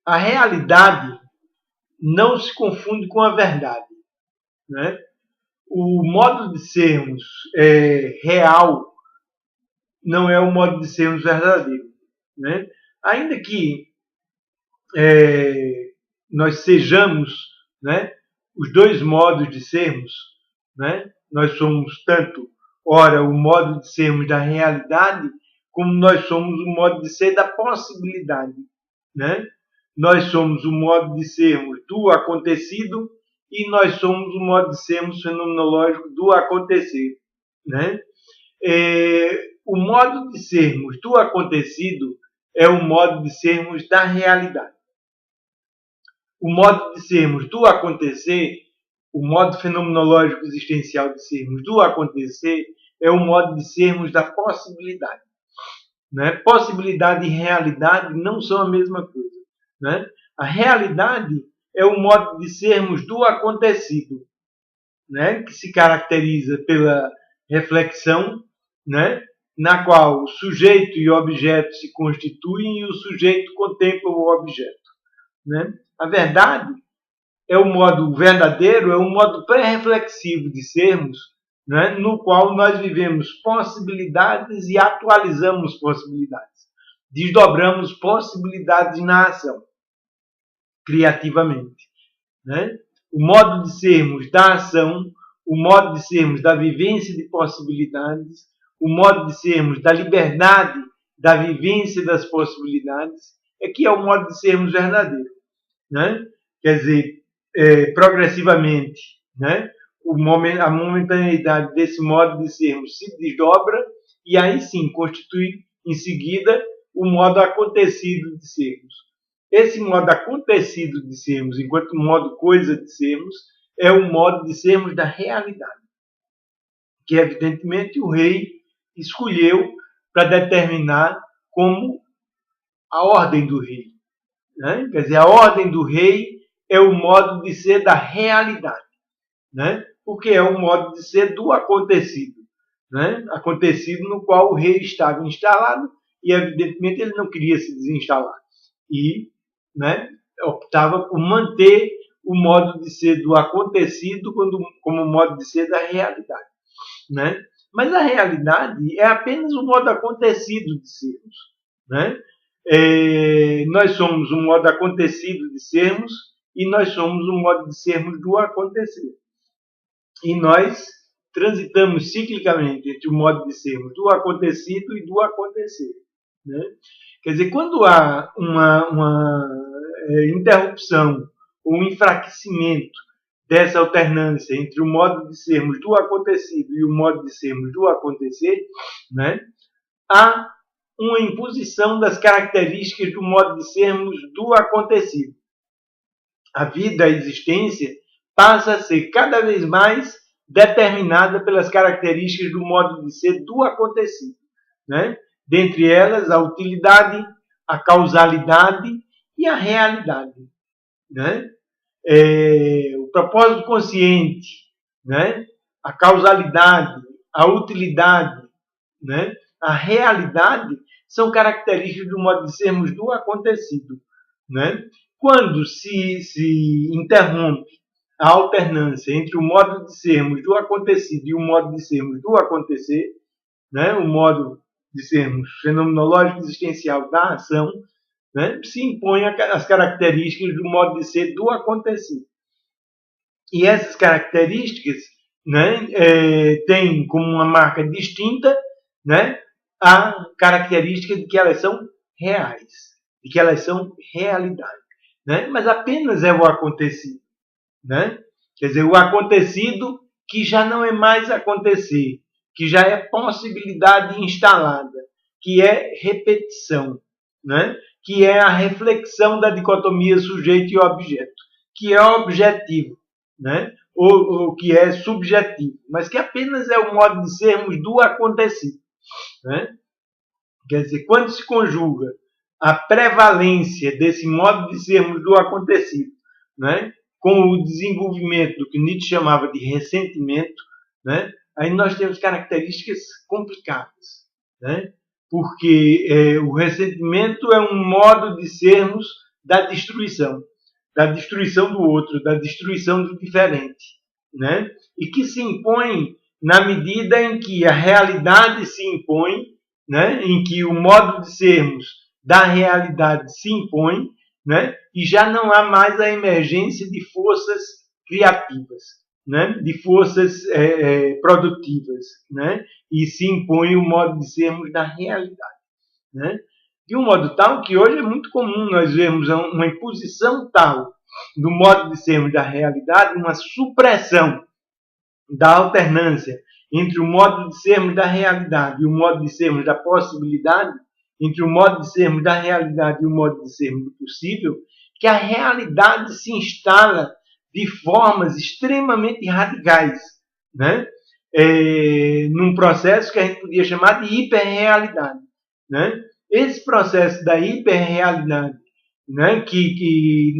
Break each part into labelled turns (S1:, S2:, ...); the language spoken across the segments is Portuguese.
S1: a realidade não se confunde com a verdade, né? O modo de sermos real não é o modo de sermos verdadeiro, né? Ainda que nós sejamos, né, os dois modos de sermos, né? Nós somos tanto, ora, o modo de sermos da realidade, como nós somos o modo de ser da possibilidade, né? Nós somos o modo de sermos do acontecido e nós somos o modo de sermos fenomenológico do acontecer, né? O modo de sermos do acontecido é o modo de sermos da realidade. O modo de sermos do acontecer, o modo fenomenológico existencial de sermos do acontecer, é o modo de sermos da possibilidade, né? Possibilidade e realidade não são a mesma coisa, né? A realidade é o modo de sermos do acontecido, né? Que se caracteriza pela reflexão, né? Na qual o sujeito e o objeto se constituem e o sujeito contempla o objeto, né? A verdade é o modo verdadeiro, é o modo pré-reflexivo de sermos, né? No qual nós vivemos possibilidades e atualizamos possibilidades. Desdobramos possibilidades na ação, criativamente, né? O modo de sermos da ação, o modo de sermos da vivência de possibilidades, o modo de sermos da liberdade da vivência das possibilidades, é que é o modo de sermos verdadeiro, né? Quer dizer, progressivamente, né? A momentaneidade desse modo de sermos se desdobra e aí sim constitui em seguida o modo acontecido de sermos. Esse modo acontecido de sermos, enquanto modo coisa de sermos, é o modo de sermos da realidade, que evidentemente o rei escolheu para determinar como a ordem do rei, né? Quer dizer, a ordem do rei é o modo de ser da realidade, né? Porque é o modo de ser do acontecido, né? Acontecido no qual o rei estava instalado e evidentemente ele não queria se desinstalar e, né, optava por manter o modo de ser do acontecido como modo de ser da realidade, né? Mas a realidade é apenas o modo acontecido de sermos, né? Nós somos um modo acontecido de sermos e nós somos um modo de sermos do acontecer. E nós transitamos ciclicamente entre o modo de sermos do acontecido e do acontecer, né? Quer dizer, quando há uma interrupção ou um enfraquecimento dessa alternância entre o modo de sermos do acontecido e o modo de sermos do acontecer, né, há uma imposição das características do modo de sermos do acontecido. A vida, a existência, passa a ser cada vez mais determinada pelas características do modo de ser do acontecido, né? Dentre elas, a utilidade, a causalidade e a realidade, né? O propósito consciente, né? A causalidade, a utilidade, né? A realidade são características do modo de sermos do acontecido, né? Quando se interrompe a alternância entre o modo de sermos do acontecido e o modo de sermos do acontecer, né? O modo de sermos fenomenológico existencial da ação, né? Se impõe as características do modo de ser do acontecer. E essas características, né, têm como uma marca distinta, né, a característica de que elas são reais, de que elas são realidade, né? Mas apenas é o acontecido, né? Quer dizer, o acontecido que já não é mais acontecer, que já é possibilidade instalada, que é repetição, né? Que é a reflexão da dicotomia sujeito e objeto, que é objetivo, né? Ou que é subjetivo, mas que apenas é o modo de sermos do acontecido, né? Quer dizer, quando se conjuga a prevalência desse modo de sermos do acontecido, né, com o desenvolvimento do que Nietzsche chamava de ressentimento, né, aí nós temos características complicadas, né, porque o ressentimento é um modo de sermos da destruição do outro, da destruição do diferente, né? E que se impõe na medida em que a realidade se impõe, né? Em que o modo de sermos da realidade se impõe, né? E já não há mais a emergência de forças criativas, né? De forças produtivas, né? E se impõe o modo de sermos da realidade, né? De um modo tal que hoje é muito comum nós vermos uma imposição tal do modo de sermos da realidade, uma supressão da alternância entre o modo de sermos da realidade e o modo de sermos da possibilidade, entre o modo de sermos da realidade e o modo de sermos do possível, que a realidade se instala de formas extremamente radicais, né? Num processo que a gente podia chamar de hiperrealidade, né? Esse processo da hiperrealidade, né, que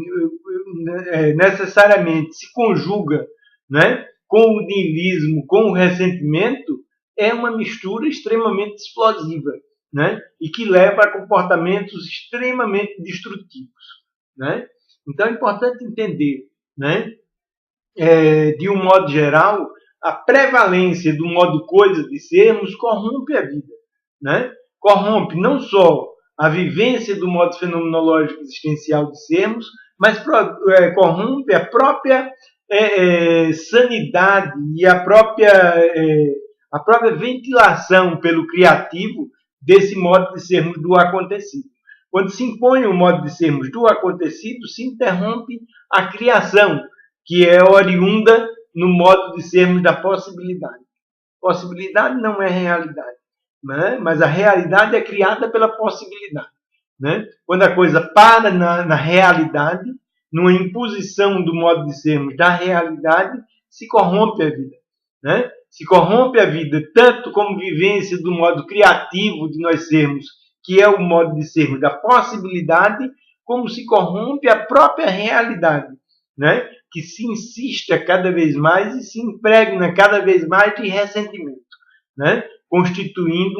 S1: necessariamente se conjuga, né, com o niilismo, com o ressentimento, é uma mistura extremamente explosiva, né, e que leva a comportamentos extremamente destrutivos, né? Então é importante entender, né, de um modo geral, a prevalência do modo coisa de sermos corrompe a vida, né? Corrompe não só a vivência do modo fenomenológico existencial de sermos, mas corrompe a própria sanidade e a própria ventilação pelo criativo desse modo de sermos do acontecido. Quando se impõe o modo de sermos do acontecido, se interrompe a criação, que é oriunda no modo de sermos da possibilidade. Possibilidade não é realidade, né? Mas a realidade é criada pela possibilidade, né? Quando a coisa para na realidade, numa imposição do modo de sermos da realidade, se corrompe a vida, né? Se corrompe a vida tanto como vivência do modo criativo de nós sermos, que é o modo de sermos da possibilidade, como se corrompe a própria realidade, né? Que se insista cada vez mais e se impregna cada vez mais de ressentimento, né? Constituindo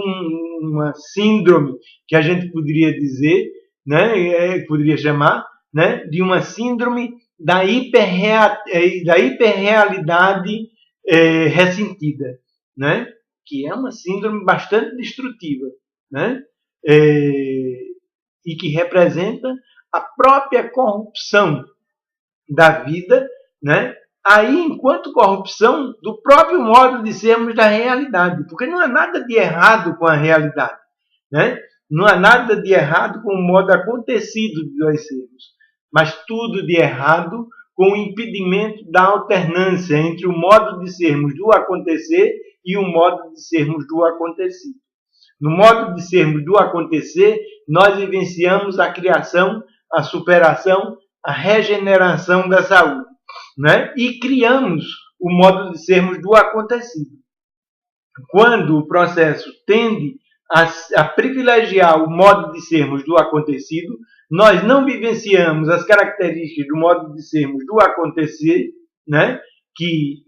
S1: uma síndrome que a gente poderia dizer, né? Poderia chamar, né? De uma síndrome da hiperrealidade ressentida, né? Que é uma síndrome bastante destrutiva, né? E que representa a própria corrupção da vida, né? Aí, enquanto corrupção do próprio modo de sermos da realidade, porque não há nada de errado com a realidade, né? Não há nada de errado com o modo acontecido de nós sermos, mas tudo de errado com o impedimento da alternância entre o modo de sermos do acontecer e o modo de sermos do acontecido. No modo de sermos do acontecer, nós vivenciamos a criação, a superação, a regeneração da saúde, né? E criamos o modo de sermos do acontecido. Quando o processo tende a privilegiar o modo de sermos do acontecido, nós não vivenciamos as características do modo de sermos do acontecer, né? Que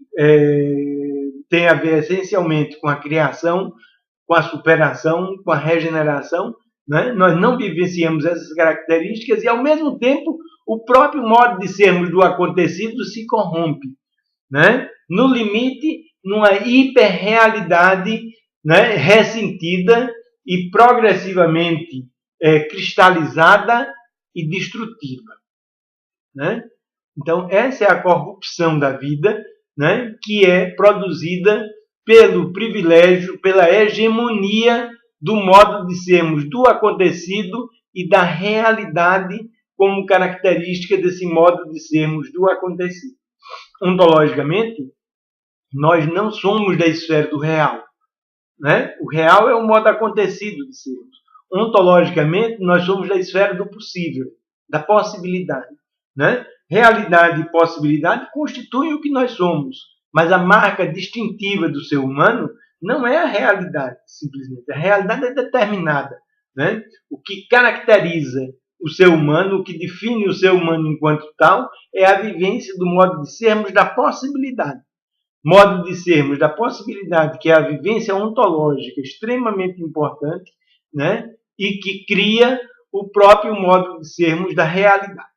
S1: tem a ver essencialmente com a criação, com a superação, com a regeneração, né? Nós não vivenciamos essas características e, ao mesmo tempo, o próprio modo de sermos do acontecido se corrompe, né? No limite, numa hiperrealidade, né? Ressentida e progressivamente cristalizada e destrutiva, né? Então, essa é a corrupção da vida, né? Que é produzida pelo privilégio, pela hegemonia do modo de sermos do acontecido e da realidade como característica desse modo de sermos do acontecido. Ontologicamente, nós não somos da esfera do real, né? O real é o modo acontecido de sermos. Ontologicamente, nós somos da esfera do possível, da possibilidade, né? Realidade e possibilidade constituem o que nós somos, mas a marca distintiva do ser humano não é a realidade, simplesmente. A realidade é determinada, né? O que caracteriza o ser humano, o que define o ser humano enquanto tal, é a vivência do modo de sermos da possibilidade. Modo de sermos da possibilidade, que é a vivência ontológica extremamente importante, né? E que cria o próprio modo de sermos da realidade.